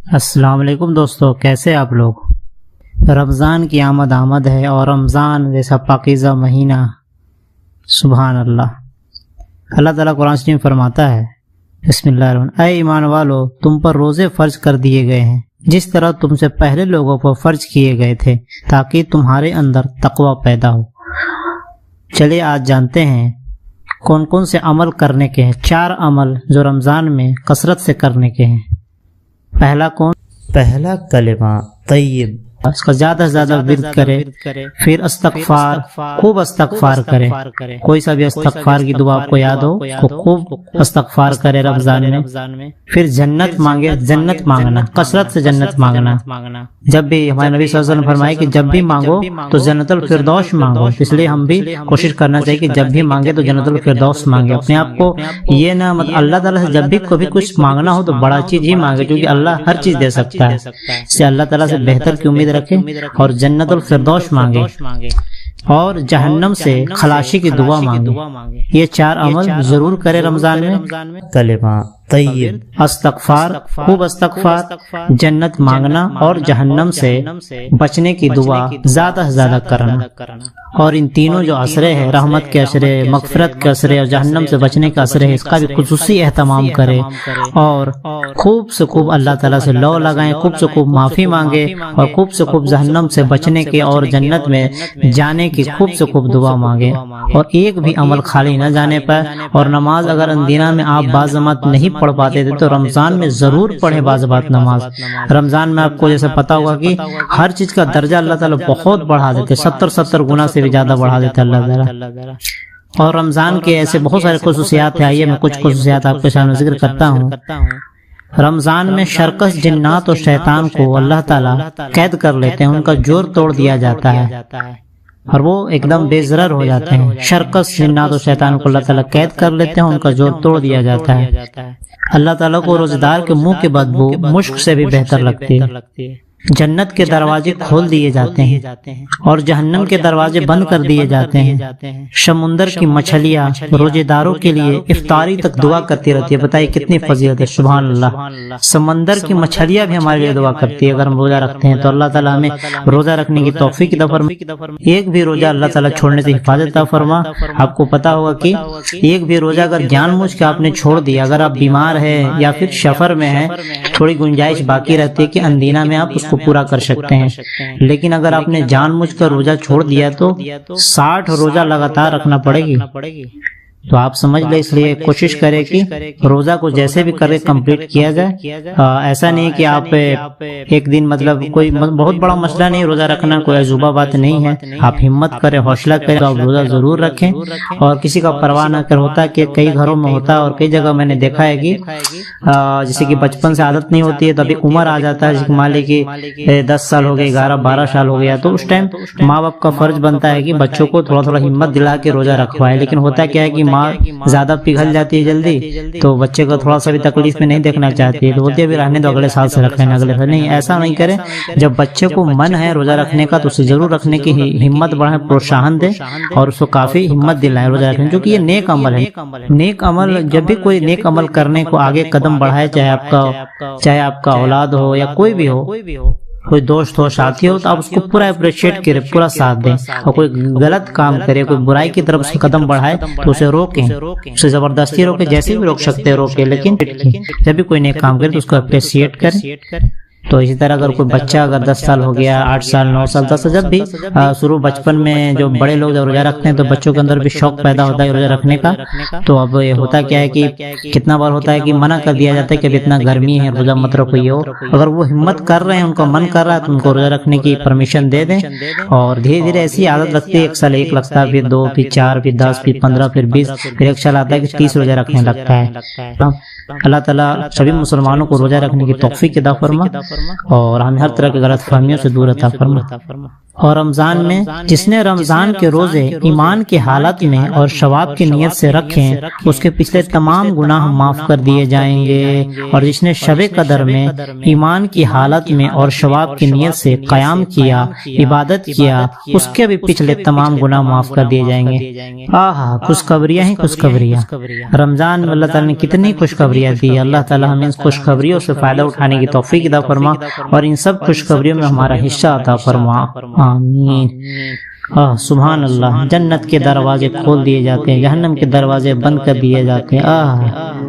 السلام علیکم دوستو، کیسے آپ لوگ؟ رمضان کی آمد ہے اور رمضان جیسا پاکیزہ مہینہ، سبحان اللہ۔ اللہ تعالیٰ قرآن شریف میں فرماتا ہے، بسم اللہ الرحمن الرحیم، اے ایمان والو، تم پر روزے فرض کر دیے گئے ہیں جس طرح تم سے پہلے لوگوں پر فرض کیے گئے تھے تاکہ تمہارے اندر تقوی پیدا ہو۔ چلے آج جانتے ہیں کون کون سے عمل کرنے کے ہیں۔ 4 عمل جو رمضان میں کثرت سے کرنے کے ہیں۔ پہلا کلمہ طیب، اس کا زیادہ سے زیادہ ورد کرے، پھر استغفار، خوب استغفار کرے۔ کوئی سا بھی استغفار کی دعا آپ کو یاد ہو اس کو خوب استغفار کرے رمضان میں۔ پھر جنت مانگے، جنت مانگنا، کثرت سے جنت مانگنا۔ جب بھی ہمارے نبی صلی اللہ علیہ وسلم فرمائے کہ جب بھی مانگو تو جنت الفردوس مانگو، اس لیے ہم بھی کوشش کرنا چاہیے کہ جب بھی مانگے تو جنت الفردوس مانگے۔ اپنے آپ کو یہ نہ اللہ تعالیٰ سے جب بھی کبھی کچھ مانگنا ہو تو بڑا چیز ہی مانگے، کیونکہ اللہ ہر چیز دے سکتا ہے۔ اس سے اللہ تعالیٰ سے بہتر کی امید رکھے اور جنت الفردوس مانگے اور جہنم سے خلاصی کی دعا مانگے۔ یہ 4 عمل ضرور کرے رمضان میں۔ کلمہ طیب، استغفار، خوب استغفار، جنت مانگنا اور جہنم سے بچنے کی دعا زیادہ سے زیادہ کرنا۔ اور ان تینوں جو عشرے ہیں، رحمت کے عشرے، مغفرت کے عشرے اور جہنم سے بچنے کا عشرے ہے، اس کا بھی خصوصی اہتمام کرے اور خوب سے خوب اللہ تعالیٰ سے لو لگائیں، خوب سے خوب معافی مانگے اور خوب سے خوب جہنم سے بچنے کے اور جنت میں جانے کی خوب سے خوب دعا مانگے۔ اور ایک بھی عمل خالی نہ جانے پائے۔ اور نماز اگر ان دنوں میں آپ بعض جماعت نہیں پڑھ پاتے تھے تو رمضان میں ضرور پڑھے بعض بات نماز۔ رمضان میں آپ کو جیسے پتا ہوگا کہ ہر چیز کا درجہ اللہ تعالیٰ بہت بڑھا دیتے، 70 گنا سے بھی زیادہ بڑھا دیتے اللہ تعالیٰ۔ اور رمضان کے ایسے بہت سارے خصوصیات ہیں، آئیے میں کچھ خصوصیات آپ کے سامنے ذکر کرتا ہوں۔ رمضان میں شرکس، جنات اور شیطان کو اللہ تعالیٰ قید کر لیتے ہیں، ان کا جور توڑ دیا جاتا ہے اور وہ ایک دم بے ضرر ہو جاتے ہیں۔ شرکس، جنات اور شیطان کو اللہ تعالیٰ قید کر لیتے ہیں، ان کا جور توڑ دیا جاتا ہے۔ اللہ تعالیٰ کو روزہ دار کے منہ کی بدبو مشک سے بھی بہتر لگتی ہے۔ جنت کے دروازے کھول دیے جاتے ہیں اور جہنم کے دروازے بند کر دیے جاتے ہیں۔ سمندر کی مچھلیاں روزے داروں کے لیے افطاری تک دعا کرتی رہتی ہے۔ بتائیے کتنی فضیلت ہے، سبحان اللہ۔ سمندر کی مچھلیاں بھی ہمارے لیے دعا کرتی ہے اگر ہم روزہ رکھتے ہیں تو اللہ تعالیٰ ہمیں روزہ رکھنے کی توفیق عطا فرما۔ ایک بھی روزہ اللہ تعالیٰ چھوڑنے سے حفاظت عطا فرما۔ آپ کو پتا ہوگا کہ ایک بھی روزہ اگر جان بوجھ کے آپ نے چھوڑ دیا، اگر آپ بیمار ہیں یا پھر سفر میں ہیں، تھوڑی گنجائش باقی رہتی ہے کہ اندینہ میں آپ اس کو پورا کر سکتے ہیں، لیکن اگر آپ نے جان بوجھ کر روزہ چھوڑ دیا تو 60 روزہ لگاتار رکھنا پڑے گی۔ تو آپ سمجھ لیں، اس لیے کوشش کریں کہ روزہ کو جیسے بھی کرے کمپلیٹ کیا جائے۔ ایسا نہیں کہ آپ ایک دن مطلب کوئی بہت بڑا مسئلہ نہیں روزہ رکھنا، کوئی عجوبہ بات نہیں ہے۔ آپ ہمت کریں، حوصلہ کریں، آپ روزہ ضرور رکھیں اور کسی کا پرواہ نہ کر۔ ہوتا ہے کہ کئی گھروں میں ہوتا ہے اور کئی جگہ میں نے دیکھا ہے کہ جیسے کہ بچپن سے عادت نہیں ہوتی ہے تو ابھی عمر آ جاتا ہے، جس مان لے کہ 10 سال ہو گئے، 11-12 سال ہو گیا، تو اس ٹائم ماں باپ کا فرض بنتا ہے کہ بچوں کو تھوڑا تھوڑا ہمت دلا کے روزہ رکھوائے۔ لیکن ہوتا کیا ہے کہ ماں زیادہ پگھل جاتی ہے جلدی، تو بچے کو تھوڑا سا بھی تکلیف میں نہیں دیکھنا چاہتی ہے، تو بولتے ابھی رہنے دو، اگلے سال سے رکھ لینا، اگلے سال نہیں۔ ایسا نہیں کریں، جب بچے کو من ہے روزہ رکھنے کا تو اسے ضرور رکھنے کی ہمت بڑھائیں، پروتساہن دیں اور اس کو کافی ہمت دلائیں روزہ رکھنے، جو کہ یہ نیک عمل ہے۔ نیک عمل، جب بھی کوئی نیک عمل کرنے کو آگے قدم بڑھائے، چاہے آپ کا اولاد ہو یا کوئی بھی ہو، کوئی دوست ہو، ساتھی ہو، تو آپ اس کو پورا اپریشیٹ کریں، پورا ساتھ دیں۔ اور کوئی غلط کام کرے، کوئی برائی کی طرف سے قدم بڑھائے تو اسے روکیں، اسے زبردستی روکیں، جیسے بھی روک سکتے ہیں روکیں، لیکن جب بھی کوئی نیک کام کرے تو اس کو اپریشیٹ کریں۔ تو اسی طرح اگر کوئی بچہ اگر 10 سال ہو گیا، 8 سال، 9 سال، 10 سال، جب بھی شروع بچپن میں جو بڑے لوگ جب روزہ رکھتے ہیں تو بچوں کے اندر بھی شوق پیدا ہوتا ہے روزہ رکھنے کا۔ تو اب یہ ہوتا کیا ہے کہ کتنا بار ہوتا ہے کہ منع کر دیا جاتا ہے کہ اب اتنا گرمی ہے روزہ مت رکھو، یہ ہو۔ اگر وہ ہمت کر رہے ہیں، ان کو من کر رہا ہے تو ان کو روزہ رکھنے کی پرمیشن دے دیں اور دھیرے دھیرے ایسی عادت رکھتے ہیں، 1 سال 1 لگتا ہے، پھر 2، پھر 4، پھر 10، پھر 15، پھر 20، پھر 1 سال آتا ہے کہ 30 روزہ رکھنے لگتا ہے۔ اللہ تعالیٰ سبھی مسلمانوں کو روزہ رکھنے کی توفیق عطا فرما اور ہمیں ہر طرح کی غلط فہمیوں سے دور عطا فرما۔ اور رمضان میں جس نے رمضان کے روزے ایمان کی حالت میں اور ثواب کی نیت سے رکھیں، اس کے پچھلے تمام گناہ معاف کر دیے جائیں گے۔ اور جس نے شب قدر میں ایمان کی حالت میں اور ثواب کی نیت سے قیام کیا، عبادت کیا، اس کے بھی پچھلے تمام گناہ معاف کر دیے جائیں گے۔ آہا، خوشخبریاں ہی خوشخبریاں۔ رمضان میں اللہ تعالیٰ نے کتنی خوشخبری خوشخبریاں دی. اللہ تعالی ہمیں ان خوشخبریوں سے فائدہ اٹھانے کی توفیق عطا فرما اور ان سب خوشخبریوں میں ہمارا حصہ عطا فرما. آمین. سبحان اللہ. جنت کے دروازے کھول دیے جاتے ہیں، جہنم کے دروازے بند کر دیے جاتے ہیں.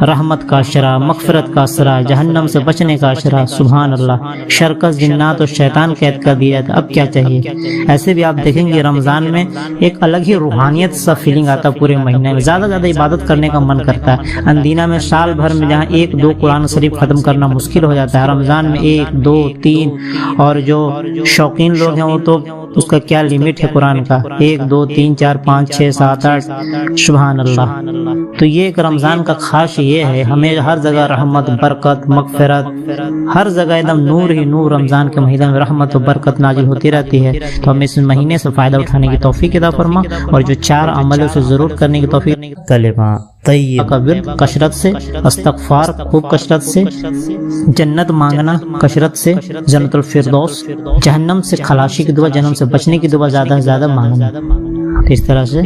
رحمت کا اشرا، مغفرت کا اشرا، جہنم سے بچنے کا اشرا. سبحان اللہ. شرکس، جنات اور شیطان قید کر دیا جاتا. اب کیا چاہیے؟ ایسے بھی آپ دیکھیں گے رمضان میں ایک الگ ہی روحانیت سا فیلنگ آتا ہے. پورے مہینے میں زیادہ زیادہ عبادت کرنے کا من کرتا ہے. اندینہ میں سال بھر میں جہاں 1-2 قرآن شریف ختم کرنا مشکل ہو جاتا ہے، رمضان میں 1, 2, 3 اور جو شوقین لوگ ہیں وہ تو اس کا کیا لمٹ ہے قرآن کا، 1, 2, 3, 4, 5, 6, 7, 8. سبحان اللہ. تو یہ ایک رمضان کا خاص یہ ہے، ہمیں ہر جگہ رحمت، برکت، مغفرت، ہر جگہ ایک دم نور ہی نور. رمضان کے مہینے میں رحمت و برکت نازل ہوتی رہتی ہے. تو ہمیں اس مہینے سے فائدہ اٹھانے کی توفیق عطا فرما اور جو 4 عملوں سے ضرور کرنے کی توفیق. کلمہ طیب کا ورد کثرت سے، استغفار خوب کثرت سے، جنت مانگنا کثرت سے، جنت الفردوس، جہنم سے خلاصی کی دعا، جہنم سے بچنے کی دعا زیادہ سے زیادہ مانگنا. اس طرح سے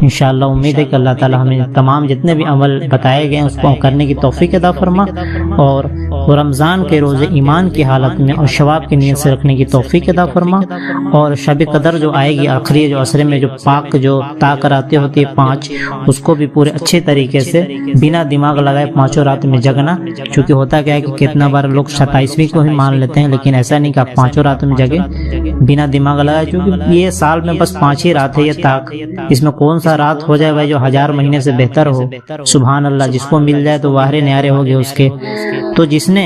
انشاءاللہ امید ہے کہ اللہ تعالی ہمیں تمام جتنے بھی عمل بتائے گئے اس کو کرنے کی توفیق عطا فرما اور رمضان کے روزے ایمان کی حالت میں اور ثواب کی نیت سے رکھنے کی توفیق عطا فرما. اور شب قدر جو آئے گی آخری جو عصر میں جو پاک جو طاقتیں ہوتی ہے 5، اس کو بھی پورے اچھے طریقے سے بنا دماغ لگائے 5 رات میں جگنا. چونکہ ہوتا کیا ہے کہ کتنا بار لوگ 27ویں کو ہی مان لیتے ہیں، لیکن ایسا نہیں کہ آپ 5 رات میں جگے بنا دماغ لگائے. چونکہ یہ سال میں بس 5 ہی رات ہے یہ طاق، اس میں کون سا رات ہو جائے بھائی جو 1000 مہینے سے بہتر ہو. سبحان اللہ. جس کو مل جائے تو واہرے نیارے ہو گئے اس کے. تو جس نے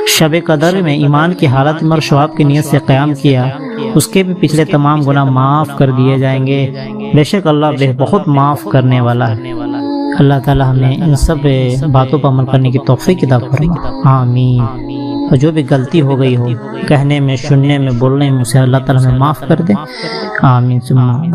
شب قدر میں ایمان کی حالت میں اور ثواب کی نیت سے قیام کیا اس کے بھی پچھلے تمام گناہ معاف کر دیے جائیں گے. بے شک اللہ بہت معاف کرنے والا ہے. اللہ تعالی ہمیں ان سب باتوں پر عمل کرنے کی توفیق عطا فرما. آمین. اور جو بھی غلطی ہو گئی ہو کہنے میں، سننے میں، بولنے میں، اسے اللہ تعالی ہمیں معاف کر دے. آمین ثم آمین.